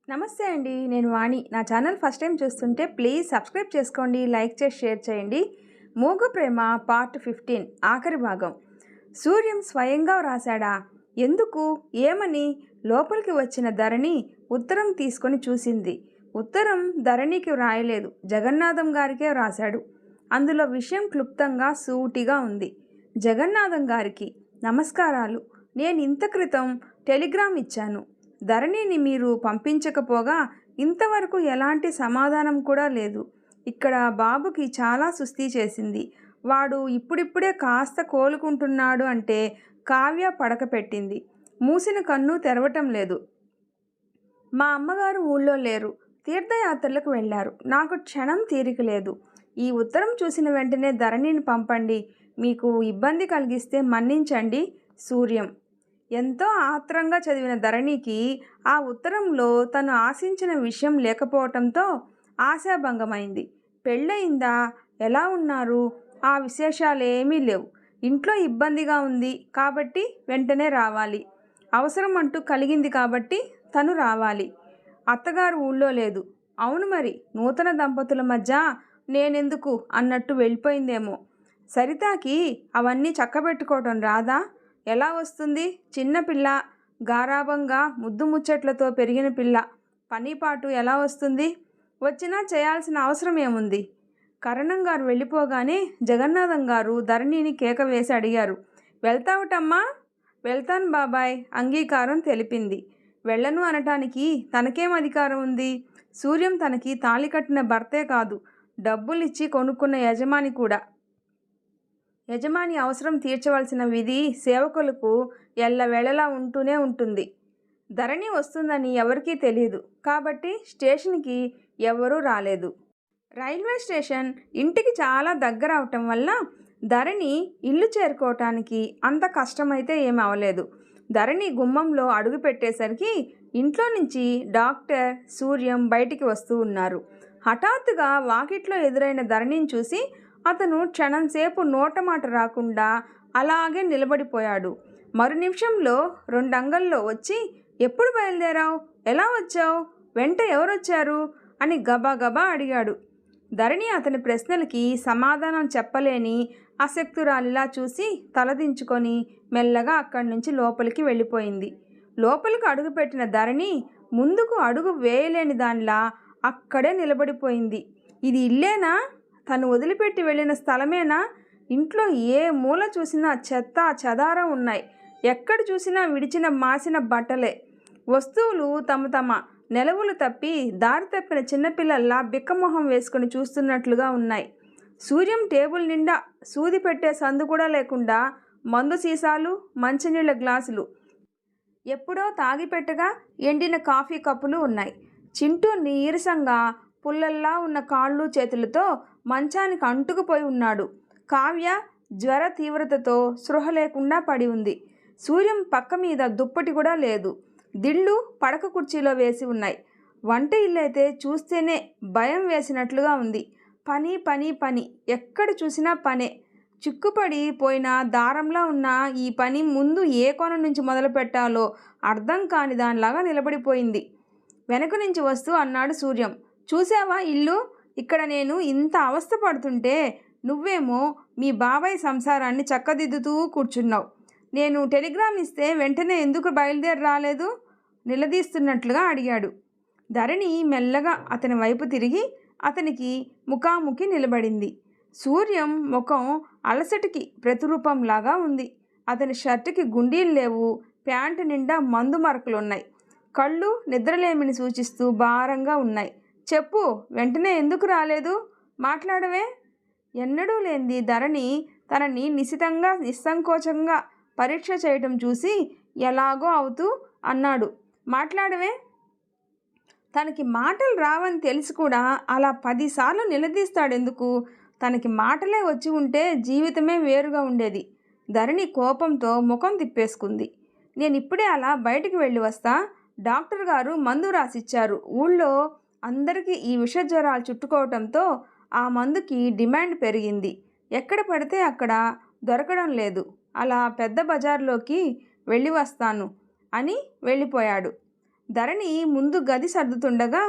నమస్తే అండి. నేను వాణి. నా ఛానల్ ఫస్ట్ టైం చూస్తుంటే ప్లీజ్ సబ్స్క్రైబ్ చేసుకోండి, లైక్ చేసి షేర్ చేయండి. మూగ ప్రేమ పార్ట్ 15 ఆఖరి భాగం. సూర్యం స్వయంగా వ్రాసాడా? ఎందుకు? ఏమని? లోపలికి వచ్చిన ధరణి ఉత్తరం తీసుకొని చూసింది. ఉత్తరం ధరణికి వ్రాయలేదు, జగన్నాథం గారికే వ్రాశాడు. అందులో విషయం క్లుప్తంగా సూటిగా ఉంది. జగన్నాథం గారికి నమస్కారాలు. నేను ఇంత క్రితం టెలిగ్రామ్ ఇచ్చాను. ధరణిని మీరు పంపించకపోగా ఇంతవరకు ఎలాంటి సమాధానం కూడా లేదు. ఇక్కడ బాబుకి చాలా సుస్థి చేసింది. వాడు ఇప్పుడిప్పుడే కాస్త కోలుకుంటున్నాడు అంటే కావ్య పడక పెట్టింది. మూసిన కన్ను తెరవటం లేదు. మా అమ్మగారు ఊళ్ళో లేరు, తీర్థయాత్రలకు వెళ్ళారు. నాకు క్షణం తీరిక లేదు. ఈ ఉత్తరం చూసిన వెంటనే ధరణిని పంపండి. మీకు ఇబ్బంది కలిగిస్తే మన్నించండి. సూర్యం. ఎంతో ఆత్రంగా చదివిన ధరణికి ఆ ఉత్తరంలో తను ఆశించిన విషయం లేకపోవటంతో ఆశాభంగమైంది. పెళ్ళయిందా? ఎలా ఉన్నారు? ఆ విశేషాలేమీ లేవు. ఇంట్లో ఇబ్బందిగా ఉంది కాబట్టి వెంటనే రావాలి. అవసరం అంటూ కలిగింది కాబట్టి తను రావాలి. అత్తగారు ఊళ్ళో లేదు. అవును మరి, నూతన దంపతుల మధ్య నేనెందుకు అన్నట్టు వెళ్ళిపోయిందేమో. సరితాకి అవన్నీ చక్కబెట్టుకోవటం రాదా? ఎలా వస్తుంది? చిన్నపిల్ల, గారాబంగా ముద్దు ముచ్చట్లతో పెరిగిన పిల్ల. పనిపాటు ఎలా వస్తుంది? వచ్చినా చేయాల్సిన అవసరం ఏముంది? కరణం గారు వెళ్ళిపోగానే జగన్నాథం గారు ధరణిని కేక వేసి అడిగారు, వెళ్తావుటమ్మా? వెళ్తాను బాబాయ్, అంగీకారం తెలిపింది. వెళ్ళను అనటానికి తనకేం అధికారం ఉంది? సూర్యం తనకి తాళి కట్టిన భర్తే కాదు, డబ్బులిచ్చి కొనుక్కున్న యజమాని కూడా. యజమాని అవసరం తీర్చవలసిన విధి సేవకులకు ఎల్లవేళలా ఉంటూనే ఉంటుంది. ధరణి వస్తుందని ఎవరికీ తెలియదు కాబట్టి స్టేషన్కి ఎవరూ రాలేదు. రైల్వే స్టేషన్ ఇంటికి చాలా దగ్గర అవటం వల్ల ధరణి ఇల్లు చేరుకోవటానికి అంత కష్టమైతే ఏమి అవలేదు. ధరణి గుమ్మంలో అడుగు పెట్టేసరికి ఇంట్లో నుంచి డాక్టర్, సూర్యం బయటికి వస్తూ ఉన్నారు. హఠాత్తుగా వాకిట్లో ఎదురైన ధరణిని చూసి అతను క్షణంసేపు నోటమాట రాకుండా అలాగే నిలబడిపోయాడు. మరు నిమిషంలో 2 అంగల్లో వచ్చి, ఎప్పుడు బయలుదేరావు? ఎలా వచ్చావు? వెంట ఎవరొచ్చారు? అని గబగబా అడిగాడు. ధరణి అతని ప్రశ్నలకి సమాధానం చెప్పలేని అశక్తురాలిలా చూసి తలదించుకొని మెల్లగా అక్కడి నుంచి లోపలికి వెళ్ళిపోయింది. లోపలికి అడుగుపెట్టిన ధరణి ముందుకు అడుగు వేయలేని దానిలా అక్కడే నిలబడిపోయింది. ఇది ఇల్లేనా? తను వదిలిపెట్టి వెళ్ళిన స్థలమేనా? ఇంట్లో ఏ మూల చూసినా చెత్త చెదారం ఉన్నాయి. ఎక్కడ చూసినా విడిచిన మాసిన బట్టలే. వస్తువులు తమ నెలవులు తప్పి దారి తప్పిన చిన్నపిల్లల్లా బిక్కమొహం వేసుకొని చూస్తున్నట్లుగా ఉన్నాయి. సూర్యం టేబుల్ నిండా సూది పెట్టే సందు కూడా లేకుండా మందు సీసాలు, మంచినీళ్ళ గ్లాసులు, ఎప్పుడో తాగిపెట్టగా ఎండిన కాఫీ కప్పులు ఉన్నాయి. చింటూ నీరసంగా పుల్లల్లా ఉన్న కాళ్ళు చేతులతో మంచానికి అంటుకుపోయి ఉన్నాడు. కావ్య జ్వర తీవ్రతతో స్పృహ లేకుండా పడి ఉంది. సూర్యం పక్క మీద దుప్పటి కూడా లేదు. దిళ్ళు పడక కుర్చీలో వేసి ఉన్నాయి. వంట ఇల్లైతే చూస్తేనే భయం వేసినట్లుగా ఉంది. పని పని పని, ఎక్కడ చూసినా పనే. చిక్కుపడి పోయిన దారంలా ఉన్న ఈ పని ముందు ఏ కొన నుంచి మొదలు పెట్టాలో అర్థం కాని దానిలాగా నిలబడిపోయింది. వెనక నుంచి వస్తూ అన్నాడు సూర్యం, చూసావా ఇల్లు? ఇక్కడ నేను ఇంత అవస్థ పడుతుంటే నువ్వేమో మీ బాబాయ్ సంసారాన్ని చక్కదిద్దుతూ కూర్చున్నావు. నేను టెలిగ్రామ్ ఇస్తే వెంటనే ఎందుకు బయలుదేరి రాలేదు? నిలదీస్తున్నట్లుగా అడిగాడు. ధరణి మెల్లగా అతని వైపు తిరిగి అతనికి ముఖాముఖి నిలబడింది. సూర్యం ముఖం అలసటికి ప్రతిరూపంలాగా ఉంది. అతని షర్టుకి గుండీలు లేవు. ప్యాంటు నిండా మందు మరకలున్నాయి. కళ్ళు నిద్రలేమిని సూచిస్తూ భారంగా ఉన్నాయి. చెప్పు, వెంటనే ఎందుకు రాలేదు? మాట్లాడవే. ఎన్నడూ లేనిది ధరణి తనని నిశితంగా నిస్సంకోచంగా పరీక్ష చేయటం చూసి ఎలాగో అవుతూ అన్నాడు, మాట్లాడవే. తనకి మాటలు రావని తెలిసి కూడా అలా 10 సార్లు నిలదీస్తాడెందుకు? తనకి మాటలే వచ్చి ఉంటే జీవితమే వేరుగా ఉండేది. ధరణి కోపంతో ముఖం తిప్పేసుకుంది. నేను ఇప్పుడే అలా బయటికి వెళ్ళి వస్తా. డాక్టర్ గారు మందు రాసిచ్చారు. ఊళ్ళో అందరికీ ఈ విష జ్వరాలు చుట్టుకోవటంతో ఆ మందుకి డిమాండ్ పెరిగింది. ఎక్కడ పడితే అక్కడ దొరకడం లేదు. అలా పెద్ద బజార్లోకి వెళ్ళి వస్తాను అని వెళ్ళిపోయాడు. ధరణి ముందు గది సర్దుతుండగా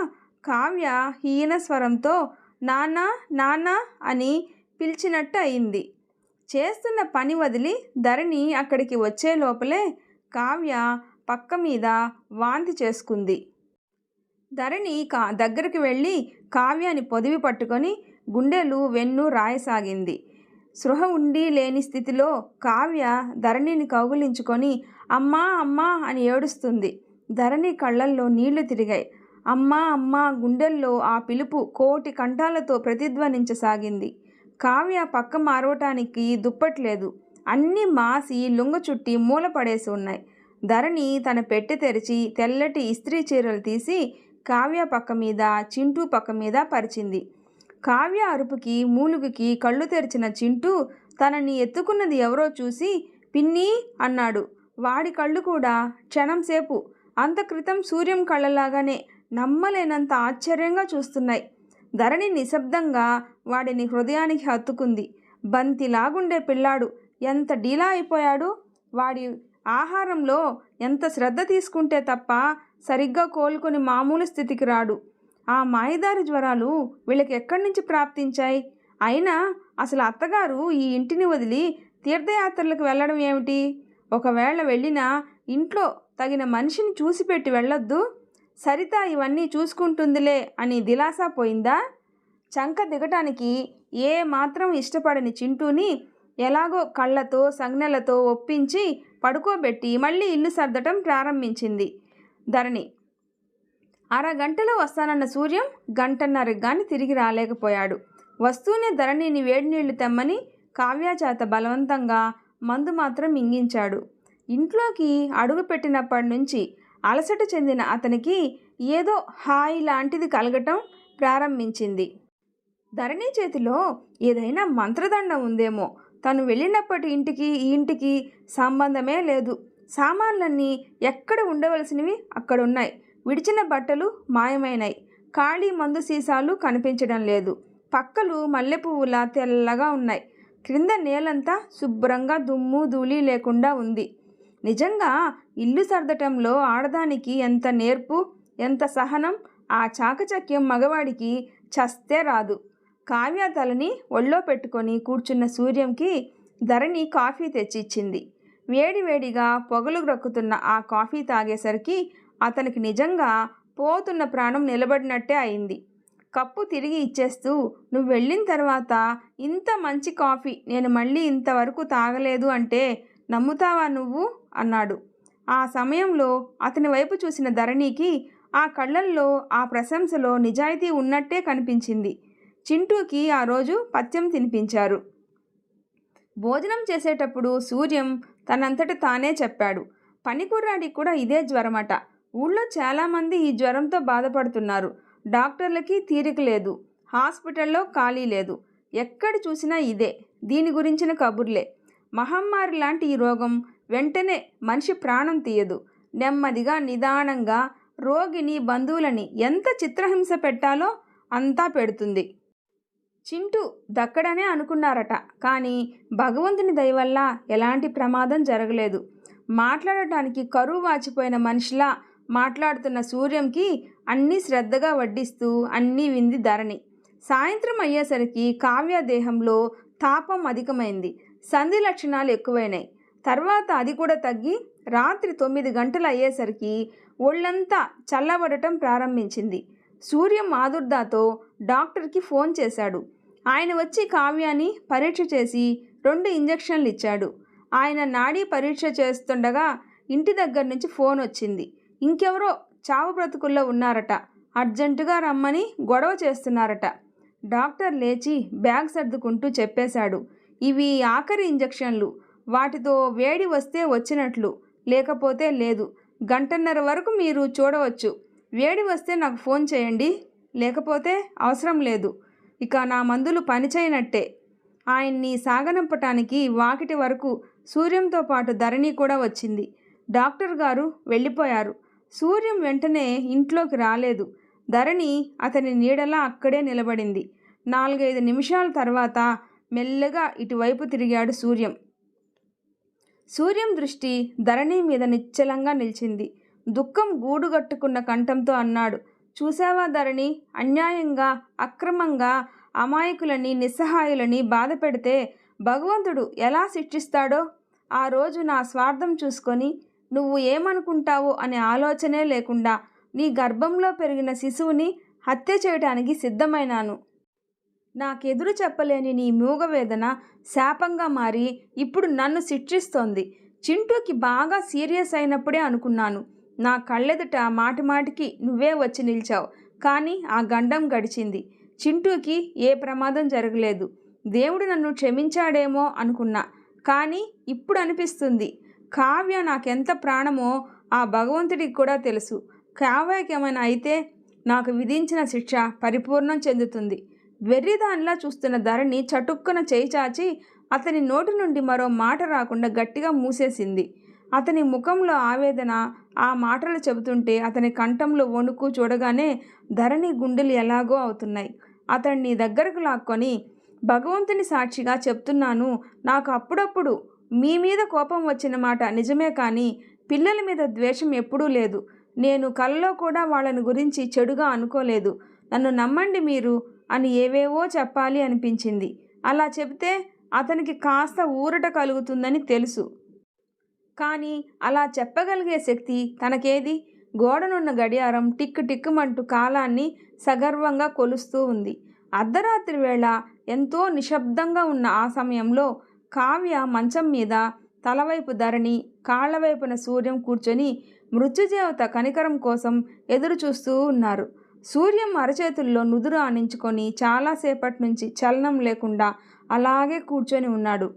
కావ్య హీన స్వరంతో నాన్న నాన్న అని పిలిచినట్టు అయింది. చేస్తున్న పని వదిలి ధరణి అక్కడికి వచ్చే లోపలే కావ్య పక్క మీద వాంతి చేసుకుంది. ధరణి దగ్గరికి వెళ్ళి కావ్యాని పొదివి పట్టుకొని గుండెలు వెన్ను రాయసాగింది. స్పృహ ఉండి లేని స్థితిలో కావ్య ధరణిని కౌగిలించుకొని అమ్మా అమ్మా అని ఏడుస్తుంది. ధరణి కళ్ళల్లో నీళ్లు తిరిగాయి. అమ్మా అమ్మా గుండెల్లో ఆ పిలుపు కోటి కంఠాలతో ప్రతిధ్వనించసాగింది. కావ్య పక్క మారవటానికి దుప్పట్లేదు. అన్నీ మాసి లుంగ చుట్టి మూల పడేసి ఉన్నాయి. ధరణి తన పెట్టె తెరిచి తెల్లటి ఇస్త్రీ చీరలు తీసి కావ్య పక్క మీద చింటూ పక్క మీద పరిచింది. కావ్య అరుపుకి మూలుగుకి కళ్ళు తెరిచిన చింటూ తనని ఎత్తుకున్నది ఎవరో చూసి పిన్నీ అన్నాడు. వాడి కళ్ళు కూడా క్షణంసేపు అంత క్రితం సూర్యం కళ్ళలాగానే నమ్మలేనంత ఆశ్చర్యంగా చూస్తున్నాయి. ధరణి నిశ్శబ్దంగా వాడిని హృదయానికి హత్తుకుంది. బంతిలాగుండే పిల్లాడు ఎంత డీలా అయిపోయాడు. వాడి ఆహారంలో ఎంత శ్రద్ధ తీసుకుంటే తప్ప సరిగ్గా కోలుకొని మామూలు స్థితికి రాడు. ఆ మాయదారి జ్వరాలు వీళ్ళకి ఎక్కడి నుంచి ప్రాప్తించాయి? అయినా అసలు అత్తగారు ఈ ఇంటిని వదిలి తీర్థయాత్రలకు వెళ్ళడం ఏమిటి? ఒకవేళ వెళ్ళినా ఇంట్లో తగిన మనిషిని చూసిపెట్టి వెళ్ళొద్దు. సరిత ఇవన్నీ చూసుకుంటుందిలే అని దిలాసా పోయిందా? చంక దిగటానికి ఏ మాత్రం ఇష్టపడని చింటూని ఎలాగో కళ్ళతో సంజ్ఞలతో ఒప్పించి పడుకోబెట్టి మళ్ళీ ఇల్లు సర్దటం ప్రారంభించింది ధరణి. అరగంటలో వస్తానన్న సూర్యం గంటన్నరకు గాని తిరిగి రాలేకపోయాడు. వస్తూనే ధరణిని వేడినీళ్లు తెమ్మని కావ్యాచేత బలవంతంగా మందు మాత్రం మింగించాడు. ఇంట్లోకి అడుగు పెట్టినప్పటి నుంచి అలసట చెందిన అతనికి ఏదో హాయి లాంటిది కలగటం ప్రారంభించింది. ధరణి చేతిలో ఏదైనా మంత్రదండం ఉందేమో. తను వెళ్ళినప్పటి ఇంటికి ఈ ఇంటికి సంబంధమే లేదు. సామాన్లన్నీ ఎక్కడ ఉండవలసినవి అక్కడున్నాయి. విడిచిన బట్టలు మాయమైనాయి. ఖాళీ మందు సీసాలు కనిపించడం లేదు. పక్కలు మల్లెపువ్వులా తెల్లగా ఉన్నాయి. క్రింద నేలంతా శుభ్రంగా దుమ్ము ధూళి లేకుండా ఉంది. నిజంగా ఇల్లు సర్దటంలో ఆడదానికి ఎంత నేర్పు, ఎంత సహనం, ఆ చాకచక్యం మగవాడికి చస్తే రాదు. కావ్య తలని ఒళ్ళో పెట్టుకొని కూర్చున్న సూర్యంకి ధరణి కాఫీ తెచ్చిచ్చింది. వేడివేడిగా పొగలు గ్రక్కుతున్న ఆ కాఫీ తాగేసరికి అతనికి నిజంగా పోతున్న ప్రాణం నిలబడినట్టే అయింది. కప్పు తిరిగి ఇచ్చేస్తూ నువ్వు వెళ్ళిన తర్వాత ఇంత మంచి కాఫీ నేను మళ్ళీ ఇంతవరకు తాగలేదు అంటే నమ్ముతావా నువ్వు అన్నాడు. ఆ సమయంలో అతని వైపు చూసిన ధరణికి ఆ కళ్ళల్లో ఆ ప్రశంసలో నిజాయితీ ఉన్నట్టే కనిపించింది. చింటూకి ఆ రోజు పథ్యం తినిపించారు. భోజనం చేసేటప్పుడు సూర్యం తనంతట తానే చెప్పాడు. పనికుర్రాడికి కూడా ఇదే జ్వరమట. ఊళ్ళో చాలామంది ఈ జ్వరంతో బాధపడుతున్నారు. డాక్టర్లకి తీరిక లేదు. హాస్పిటల్లో ఖాళీ లేదు. ఎక్కడ చూసినా ఇదే. దీని గురించిన కబుర్లే. మహమ్మారి లాంటి ఈ రోగం వెంటనే మనిషి ప్రాణం తీయదు. నెమ్మదిగా నిదానంగా రోగిని బంధువులని ఎంత చిత్రహింస పెట్టాలో అంతా పెడుతుంది. చింటూ దక్కడనే అనుకున్నారట. కానీ భగవంతుని దయవల్ల ఎలాంటి ప్రమాదం జరగలేదు. మాట్లాడటానికి కరువు వాచిపోయిన మనిషిలా మాట్లాడుతున్న సూర్యంకి అన్నీ శ్రద్ధగా వడ్డిస్తూ అన్నీ వింది ధరణి. సాయంత్రం అయ్యేసరికి కావ్య దేహంలో తాపం అధికమైంది. సంధి లక్షణాలు ఎక్కువైనాయి. తర్వాత అది కూడా తగ్గి రాత్రి 9 గంటలు అయ్యేసరికి ఒళ్ళంతా చల్లబడటం ప్రారంభించింది. సూర్యం ఆదుర్దాతో డాక్టర్కి ఫోన్ చేశాడు. ఆయన వచ్చి కావ్యాన్ని పరీక్ష చేసి 2 ఇంజెక్షన్లు ఇచ్చాడు. ఆయన నాడీ పరీక్ష చేస్తుండగా ఇంటి దగ్గర నుంచి ఫోన్ వచ్చింది. ఇంకెవరో చావు బ్రతుకుల్లో ఉన్నారట. అర్జెంటుగా రమ్మని గొడవ చేస్తున్నారట. డాక్టర్ లేచి బ్యాగ్ సర్దుకుంటూ చెప్పేశాడు. ఇవి ఆఖరి ఇంజెక్షన్లు. వాటితో వేడి వస్తే వచ్చినట్లు, లేకపోతే లేదు. గంటన్నర వరకు మీరు చూడవచ్చు. వేడి వస్తే నాకు ఫోన్ చేయండి, లేకపోతే అవసరం లేదు. ఇక నా మందులు పనిచేయనట్టే. ఆయన్ని సాగనంపటానికి వాకిటి వరకు సూర్యంతో పాటు ధరణి కూడా వచ్చింది. డాక్టర్ గారు వెళ్ళిపోయారు. సూర్యం వెంటనే ఇంట్లోకి రాలేదు. ధరణి అతని నీడలా అక్కడే నిలబడింది. 4-5 నిమిషాల తర్వాత మెల్లగా ఇటువైపు తిరిగాడు సూర్యం. సూర్యం దృష్టి ధరణి మీద నిశ్చలంగా నిలిచింది. దుఃఖం గూడుగట్టుకున్న కంఠంతో అన్నాడు. చూసావా ధరణి, అన్యాయంగా అక్రమంగా అమాయకులని నిస్సహాయులని బాధ పెడితే భగవంతుడు ఎలా శిక్షిస్తాడో. ఆ రోజు నా స్వార్థం చూసుకొని నువ్వు ఏమనుకుంటావో అనే ఆలోచనే లేకుండా నీ గర్భంలో పెరిగిన శిశువుని హత్య చేయడానికి సిద్ధమైనాను. నాకెదురు చెప్పలేని నీ మూగవేదన శాపంగా మారి ఇప్పుడు నన్ను శిక్షిస్తోంది. చింటూకి బాగా సీరియస్ అయినప్పుడే అనుకున్నాను. నా కళ్ళెదుట మాటిమాటికి నువ్వే వచ్చి నిలిచావు. కానీ ఆ గండం గడిచింది. చింటూకి ఏ ప్రమాదం జరగలేదు. దేవుడు నన్ను క్షమించాడేమో అనుకున్నా. కానీ ఇప్పుడు అనిపిస్తుంది కావ్య నాకెంత ప్రాణమో ఆ భగవంతుడికి కూడా తెలుసు. కావ్యకి ఏమైనా అయితే నాకు విధించిన శిక్ష పరిపూర్ణం చెందుతుంది. వెర్రిదానిలా చూస్తున్న ధరణి చటుక్కున చేయి చాచి అతని నోటి నుండి మరో మాట రాకుండా గట్టిగా మూసేసింది. అతని ముఖంలో ఆవేదన ఆ మాటలు చెబుతుంటే అతని కంఠంలో వణుకు చూడగానే ధరణి గుండెలు ఎలాగో అవుతున్నాయి. అతన్ని దగ్గరకు లాక్కొని, భగవంతుని సాక్షిగా చెప్తున్నాను, నాకు అప్పుడప్పుడు మీ మీద కోపం వచ్చిన మాట నిజమే, కానీ పిల్లల మీద ద్వేషం ఎప్పుడూ లేదు. నేను కలలో కూడా వాళ్ళని గురించి చెడుగా అనుకోలేదు. నన్ను నమ్మండి మీరు అని ఏవేవో చెప్పాలి అనిపించింది. అలా చెబితే అతనికి కాస్త ఊరట కలుగుతుందని తెలుసు. కానీ అలా చెప్పగలిగే శక్తి తనకేది? గోడనున్న గడియారం టిక్కు టిక్కుమంటూ కాలాన్ని సగర్వంగా కొలుస్తూ ఉంది. అర్ధరాత్రి వేళ ఎంతో నిశ్శబ్దంగా ఉన్న ఆ సమయంలో కావ్య మంచం మీద తలవైపు ధరణి, కాళ్లవైపున సూర్యం కూర్చొని మృత్యుదేవత కనికరం కోసం ఎదురు చూస్తూ ఉన్నారు. సూర్యం అరచేతుల్లో నుదురు ఆనించుకొని చాలాసేపటి నుంచి చలనం లేకుండా అలాగే కూర్చొని ఉన్నాడు.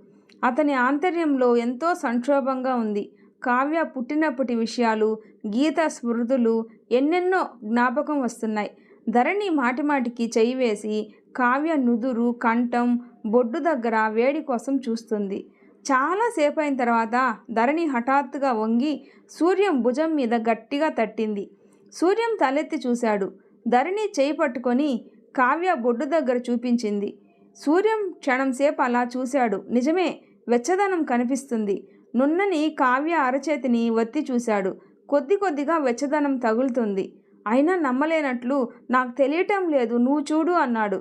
అతని ఆంతర్యంలో ఎంతో సంక్షోభంగా ఉంది. కావ్య పుట్టినప్పటి విషయాలు, గీత స్మృతులు ఎన్నెన్నో జ్ఞాపకం వస్తున్నాయి. ధరణి మాటిమాటికి చెయ్యి వేసి కావ్య నుదురు, కంఠం, బొడ్డు దగ్గర వేడి కోసం చూస్తుంది. చాలాసేపు అయిన తర్వాత ధరణి హఠాత్తుగా వంగి సూర్యం భుజం మీద గట్టిగా తట్టింది. సూర్యం తలెత్తి చూశాడు. ధరణి చేయి పట్టుకొని కావ్య బొడ్డు దగ్గర చూపించింది. సూర్యం క్షణంసేపు అలా చూశాడు. నిజమే, వెచ్చదనం కనిపిస్తుంది. నున్నని కావ్య అరచేతిని ఒత్తి చూశాడు. కొద్ది కొద్దిగా వెచ్చదనం తగులుతుంది. అయినా నమ్మలేనట్లు, నాకు తెలియటం లేదు, నువ్వు చూడు అన్నాడు.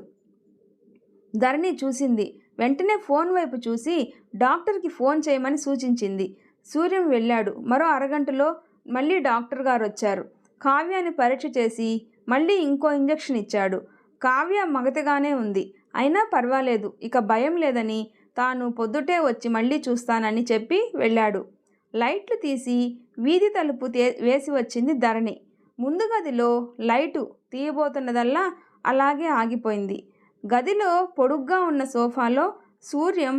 ధరణి చూసింది. వెంటనే ఫోన్ వైపు చూసి డాక్టర్కి ఫోన్ చేయమని సూచించింది. సూర్యం వెళ్ళాడు. మరో అరగంటలో మళ్ళీ డాక్టర్ గారు వచ్చారు. కావ్యాన్ని పరీక్ష చేసి మళ్ళీ ఇంకో ఇంజెక్షన్ ఇచ్చాడు. కావ్య మగతగానే ఉంది. అయినా పర్వాలేదు, ఇక భయం లేదని తాను పొద్దుటే వచ్చి మళ్ళీ చూస్తానని చెప్పి వెళ్ళాడు. లైట్లు తీసి వీధి తలుపు వేసి వచ్చింది ధరణి. ముందు గదిలో లైటు తీయబోతున్నదల్లా అలాగే ఆగిపోయింది. గదిలో పొడుగ్గా ఉన్న సోఫాలో సూర్యం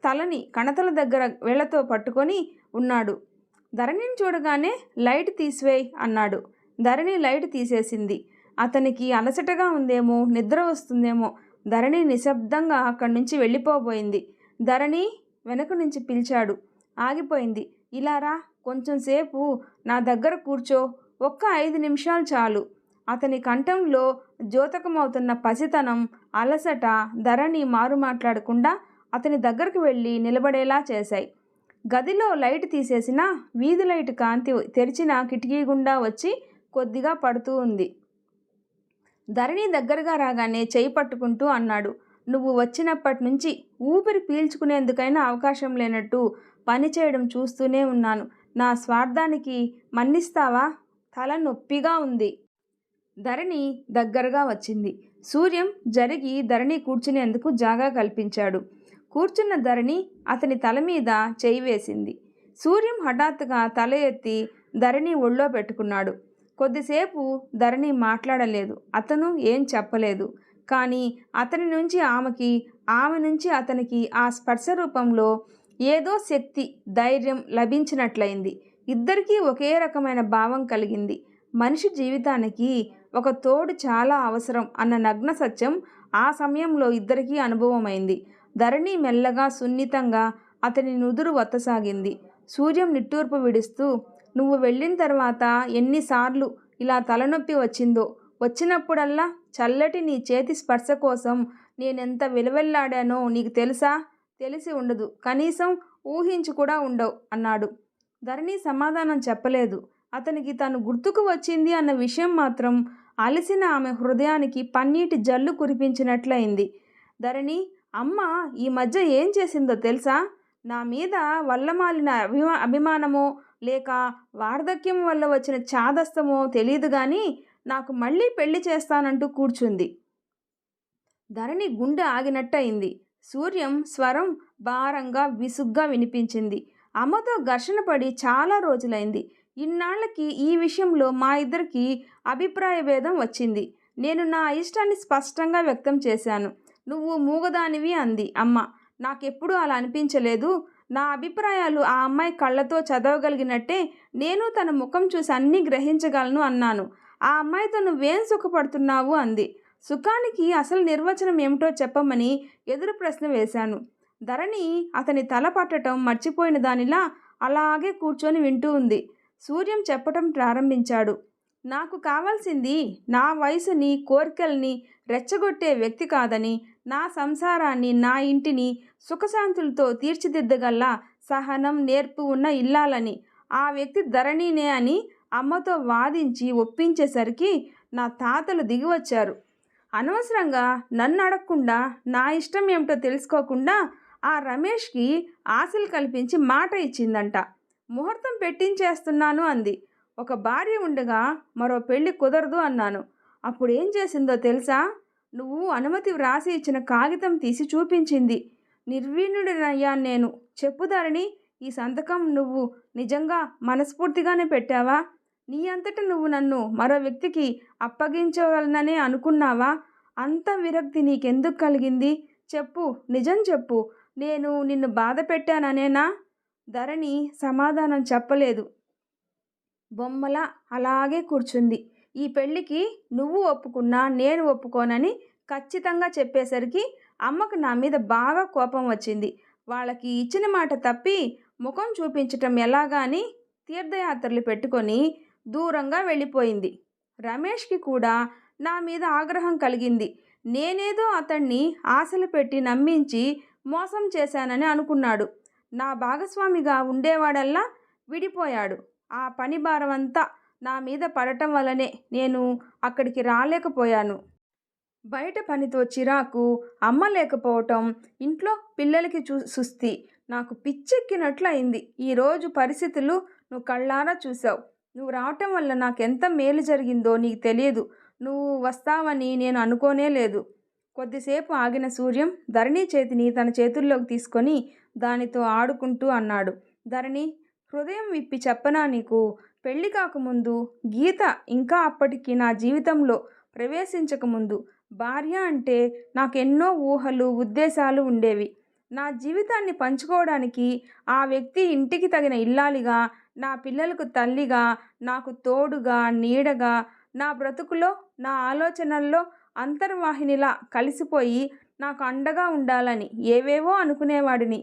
తలని కణతల దగ్గర వేళ్లతో పట్టుకొని ఉన్నాడు. ధరణిని చూడగానే లైట్ తీసివేయ్ అన్నాడు. ధరణి లైట్ తీసేసింది. అతనికి అలసటగా ఉందేమో, నిద్ర వస్తుందేమో. ధరణి నిశ్శబ్దంగా అక్కడి నుంచి వెళ్ళిపోబోయింది. ధరణి వెనక నుంచి పిలిచాడు. ఆగిపోయింది. ఇలా రా, కొంచెంసేపు నా దగ్గర కూర్చో, ఒక్క 5 నిమిషాలు చాలు. అతని కంఠంలో ద్యోతకమవుతున్న పసితనం, అలసట ధరణి మారు మాట్లాడకుండా అతని దగ్గరకు వెళ్ళి నిలబడేలా చేశాయి. గదిలో లైట్ తీసేసినా వీధి లైట్ కాంతి తెరిచిన కిటికీ గుండా వచ్చి కొద్దిగా పడుతూ ఉంది. ధరణి దగ్గరగా రాగానే చేయి పట్టుకుంటూ అన్నాడు, నువ్వు వచ్చినప్పటి నుంచి ఊపిరి పీల్చుకునేందుకైనా అవకాశం లేనట్టు పని చేయడం చూస్తూనే ఉన్నాను. నా స్వార్థానికి మన్నిస్తావా? తల నొప్పిగా ఉంది. ధరణి దగ్గరగా వచ్చింది. సూర్యం జరిగి ధరణి కూర్చునేందుకు జాగా కల్పించాడు. కూర్చున్న ధరణి అతని తల మీద చేయి వేసింది. సూర్యం హఠాత్తుగా తల ఎత్తి ధరణి ఒళ్ళో పెట్టుకున్నాడు. కొద్దిసేపు ధరణి మాట్లాడలేదు. అతను ఏం చెప్పలేదు. కానీ అతని నుంచి ఆమెకి, ఆమె నుంచి అతనికి ఆ స్పర్శ రూపంలో ఏదో శక్తి, ధైర్యం లభించినట్లయింది. ఇద్దరికీ ఒకే రకమైన భావం కలిగింది. మనిషి జీవితానికి ఒక తోడు చాలా అవసరం అన్న నగ్న సత్యం ఆ సమయంలో ఇద్దరికీ అనుభవమైంది. ధరణి మెల్లగా, సున్నితంగా అతని నుదురు వత్తసాగింది. సూర్యం నిట్టూర్పు విడుస్తూ, నువ్వు వెళ్ళిన తర్వాత ఎన్నిసార్లు ఇలా తలనొప్పి వచ్చిందో. వచ్చినప్పుడల్లా చల్లటి నీ చేతి స్పర్శ కోసం నేనెంత విలవెల్లాడానో నీకు తెలుసా? తెలిసి ఉండదు, కనీసం ఊహించి కూడా ఉండవు అన్నాడు. ధరణి సమాధానం చెప్పలేదు. అతనికి తను గుర్తుకు వచ్చింది అన్న విషయం మాత్రం అలసిన ఆమె హృదయానికి పన్నీటి జల్లు కురిపించినట్లయింది. ధరణి, అమ్మ ఈ మధ్య ఏం చేసిందో తెలుసా? నా మీద వల్లమాలిన అభిమానమో లేక వార్ధక్యం వల్ల వచ్చిన చాదస్తమో తెలియదు కానీ నాకు మళ్ళీ పెళ్లి చేస్తానంటూ కూర్చుంది. ధరణి గుండె ఆగినట్టయింది. సూర్యం స్వరం భారంగా విసుగ్గా వినిపించింది. అమ్మతో ఘర్షణ పడి చాలా రోజులైంది. ఇన్నాళ్లకి ఈ విషయంలో మా ఇద్దరికి అభిప్రాయ భేదం వచ్చింది. నేను నా ఇష్టాన్ని స్పష్టంగా వ్యక్తం చేశాను. నువ్వు మూగదానివి అంది అమ్మ. నాకెప్పుడూ అలా అనిపించలేదు. నా అభిప్రాయాలు ఆ అమ్మాయి కళ్ళతో చదవగలిగినట్టే నేను తన ముఖం చూసి అన్నీ గ్రహించగలను అన్నాను. ఆ అమ్మాయితో నువ్వేం సుఖపడుతున్నావు అంది. సుఖానికి అసలు నిర్వచనం ఏమిటో చెప్పమని ఎదురు ప్రశ్న వేశాను. ధరణి అతని తల పట్టడం మర్చిపోయిన దానిలా అలాగే కూర్చొని వింటూ ఉంది. సూర్యం చెప్పటం ప్రారంభించాడు. నాకు కావాల్సింది నా వయసుని కోరికల్ని రెచ్చగొట్టే వ్యక్తి కాదని, నా సంసారాన్ని నా ఇంటిని సుఖశాంతులతో తీర్చిదిద్దగల్లా సహనం నేర్పు ఉన్న ఇల్లాలని. ఆ వ్యక్తి ధరణినే అని అమ్మతో వాదించి ఒప్పించేసరికి నా తాతలు దిగివచ్చారు. అనవసరంగా నన్ను అడగకుండా నా ఇష్టం ఏమిటో తెలుసుకోకుండా ఆ రమేష్కి ఆశలు కల్పించి మాట ఇచ్చిందంట. ముహూర్తం పెట్టించేస్తున్నాను అంది. ఒక భార్య ఉండగా మరో పెళ్లి కుదరదు అన్నాను. అప్పుడు ఏం చేసిందో తెలుసా? నువ్వు అనుమతి వ్రాసి ఇచ్చిన కాగితం తీసి చూపించింది. నిర్వీణుడినయ్యాను నేను. చెప్పుదారని ఈ సంతకం నువ్వు నిజంగా మనస్ఫూర్తిగానే పెట్టావా? నీ అంతట నువ్వు నన్ను మరో వ్యక్తికి అప్పగించగలననే అనుకున్నావా? అంత విరక్తి నీకెందుకు కలిగింది? చెప్పు, నిజం చెప్పు. నేను నిన్ను బాధ పెట్టాననేనా? ధరణి సమాధానం చెప్పలేదు. బొమ్మలా అలాగే కూర్చుంది. ఈ పెళ్ళికి నువ్వు ఒప్పుకున్నా నేను ఒప్పుకోనని ఖచ్చితంగా చెప్పేసరికి అమ్మకు నా మీద బాగా కోపం వచ్చింది. వాళ్ళకి ఇచ్చిన మాట తప్పి ముఖం చూపించటం ఎలాగా అని తీర్థయాత్రలు పెట్టుకొని దూరంగా వెళ్ళిపోయింది. రమేష్కి కూడా నా మీద ఆగ్రహం కలిగింది. నేనేదో అతన్ని ఆశలు పెట్టి నమ్మించి మోసం చేశానని అనుకున్నాడు. నా భాగస్వామిగా ఉండేవాడల్లా విడిపోయాడు. ఆ పని భారం అంతా నా మీద పడటం వల్లనే నేను అక్కడికి రాలేకపోయాను. బయట పనితో చిరాకు, అమ్మ లేకపోవటం, ఇంట్లో పిల్లలకి సుస్థి, నాకు పిచ్చెక్కినట్లు అయింది. ఈరోజు పరిస్థితులు నువ్వు కళ్ళారా చూసావు. నువ్వు రావటం వల్ల నాకెంత మేలు జరిగిందో నీకు తెలియదు. నువ్వు వస్తావని నేను అనుకోనే లేదు. కొద్దిసేపు ఆగిన సూర్యం ధరణి చేతిని తన చేతుల్లోకి తీసుకొని దానితో ఆడుకుంటూ అన్నాడు. ధరణి, హృదయం విప్పి చెప్పనా నీకు? పెళ్ళి కాకముందు గీత ఇంకా అప్పటికి నా జీవితంలో ప్రవేశించకముందు భార్య అంటే నాకెన్నో ఊహలు ఉద్దేశాలు ఉండేవి. నా జీవితాన్ని పంచుకోవడానికి ఆ వ్యక్తి ఇంటికి తగిన ఇల్లాలిగా, నా పిల్లలకు తల్లిగా, నాకు తోడుగా నీడగా, నా బ్రతుకులో నా ఆలోచనల్లో అంతర్వాహినిలా కలిసిపోయి నాకు అండగా ఉండాలని ఏవేవో అనుకునేవాడిని.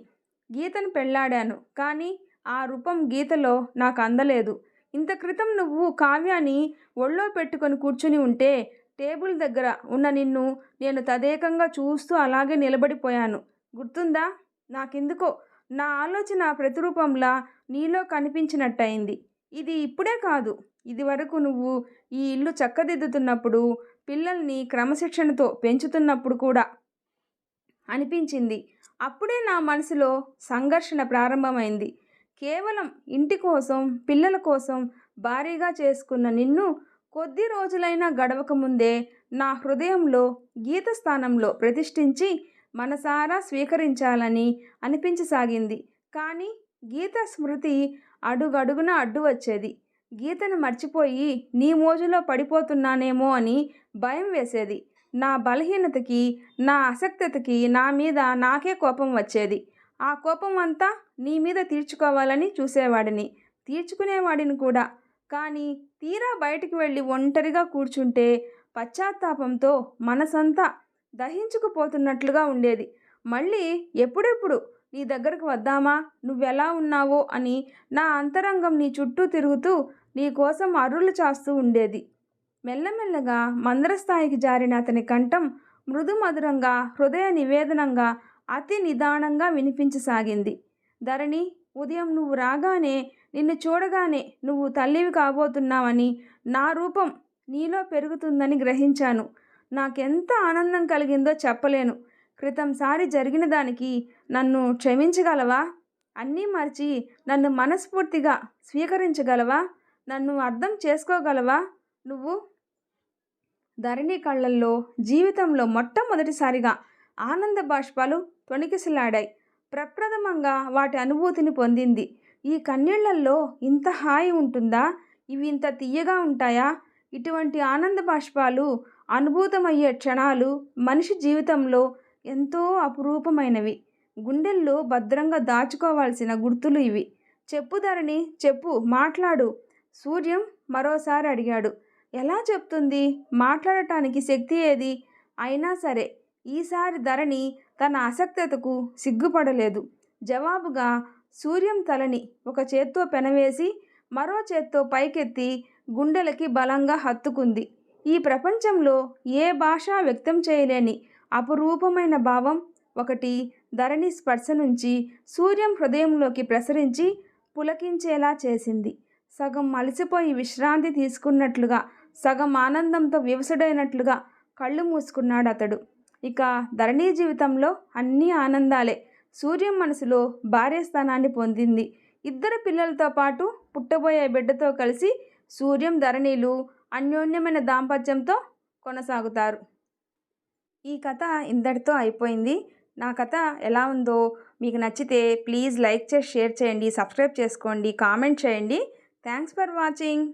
గీతను పెళ్ళాడాను, కానీ ఆ రూపం గీతలో నాకు అందలేదు. ఇంత క్రితం నువ్వు కావ్యాన్ని ఒళ్ళో పెట్టుకొని కూర్చుని ఉంటే టేబుల్ దగ్గర ఉన్న నిన్ను నేను తదేకంగా చూస్తూ అలాగే నిలబడిపోయాను. గుర్తుందా? నాకెందుకో నా ఆలోచన ప్రతిరూపంలా నీలో కనిపించినట్టయింది. ఇది ఇప్పుడే కాదు, ఇది వరకు నువ్వు ఈ ఇల్లు చక్కదిద్దుతున్నప్పుడు, పిల్లల్ని క్రమశిక్షణతో పెంచుతున్నప్పుడు కూడా అనిపించింది. అప్పుడే నా మనసులో సంఘర్షణ ప్రారంభమైంది. కేవలం ఇంటి కోసం, పిల్లల కోసం భారీగా చేసుకున్న నిన్ను కొద్ది రోజులైనా గడవక ముందే నా హృదయంలో గీత స్థానంలో ప్రతిష్ఠించి మనసారా స్వీకరించాలని అనిపించసాగింది. కానీ గీత స్మృతి అడుగడుగున అడ్డు వచ్చేది. గీతను మర్చిపోయి నీ మోజులో పడిపోతున్నానేమో అని భయం వేసేది. నా బలహీనతకి, నా అసక్తతకి నా మీద నాకే కోపం వచ్చేది. ఆ కోపం అంతా నీ మీద తీర్చుకోవాలని చూసేవాడిని, తీర్చుకునేవాడిని కూడా. కానీ తీరా బయటికి వెళ్ళి ఒంటరిగా కూర్చుంటే పశ్చాత్తాపంతో మనసంతా దహించుకుపోతున్నట్లుగా ఉండేది. మళ్ళీ ఎప్పుడెప్పుడు నీ దగ్గరకు వద్దామా, నువ్వెలా ఉన్నావో అని నా అంతరంగం నీ చుట్టూ తిరుగుతూ నీ కోసం అరులు చాస్తూ ఉండేది. మెల్లమెల్లగా మంద్రస్థాయికి జారిన అతని కంఠం మృదు మధురంగా, హృదయ నివేదనంగా, అతి నిదానంగా వినిపించసాగింది. ధరణి, ఉదయం నువ్వు రాగానే నిన్ను చూడగానే నువ్వు తల్లివి కాబోతున్నావని, నా రూపం నీలో పెరుగుతుందని గ్రహించాను. నాకెంత ఆనందం కలిగిందో చెప్పలేను. క్రితంసారి జరిగిన దానికి నన్ను క్షమించగలవా? అన్నీ మర్చి నన్ను మనస్ఫూర్తిగా స్వీకరించగలవా? నన్ను అర్థం చేసుకోగలవా నువ్వు? ధరణి కళ్ళల్లో జీవితంలో మొట్టమొదటిసారిగా ఆనంద బాష్పాలు తొణికిసలాడాయి. ప్రప్రథమంగా వాటి అనుభూతిని పొందింది. ఈ కన్నీళ్లల్లో ఇంత హాయి ఉంటుందా? ఇవి ఇంత తియ్యగా ఉంటాయా? ఇటువంటి ఆనంద బాష్పాలు అనుభూతమయ్యే క్షణాలు మనిషి జీవితంలో ఎంతో అపురూపమైనవి. గుండెల్లో భద్రంగా దాచుకోవాల్సిన గుర్తులు ఇవి. చెప్పు ధరణి, చెప్పు, మాట్లాడు. సూర్యం మరోసారి అడిగాడు. ఎలా చెప్తుంది? మాట్లాడటానికి శక్తి ఏది? అయినా సరే ఈసారి ధరణి తన అసక్తతకు సిగ్గుపడలేదు. జవాబుగా సూర్యం తలని ఒక చేత్తో పెనవేసి మరో చేత్తో పైకెత్తి గుండెలకి బలంగా హత్తుకుంది. ఈ ప్రపంచంలో ఏ భాష వ్యక్తం చేయలేని అపురూపమైన భావం ఒకటి ధరణి స్పర్శ నుంచి సూర్యం హృదయంలోకి ప్రసరించి పులకించేలా చేసింది. సగం అలసిపోయి విశ్రాంతి తీసుకున్నట్లుగా, సగం ఆనందంతో వివసుడైనట్లుగా కళ్ళు మూసుకున్నాడు అతడు. ఇక ధరణి జీవితంలో అన్నీ ఆనందాలే. సూర్యం మనసులో భార్య స్థానాన్ని పొందింది. ఇద్దరు పిల్లలతో పాటు పుట్టబోయే బిడ్డతో కలిసి సూర్యం ధరణిలు అన్యోన్యమైన దాంపత్యంతో కొనసాగుతారు. ఈ కథ ఇంతటితో అయిపోయింది. నా కథ ఎలా ఉందో మీకు నచ్చితే ప్లీజ్ లైక్ చేసి షేర్ చేయండి, సబ్స్క్రైబ్ చేసుకోండి, కామెంట్ చేయండి. Thanks for watching.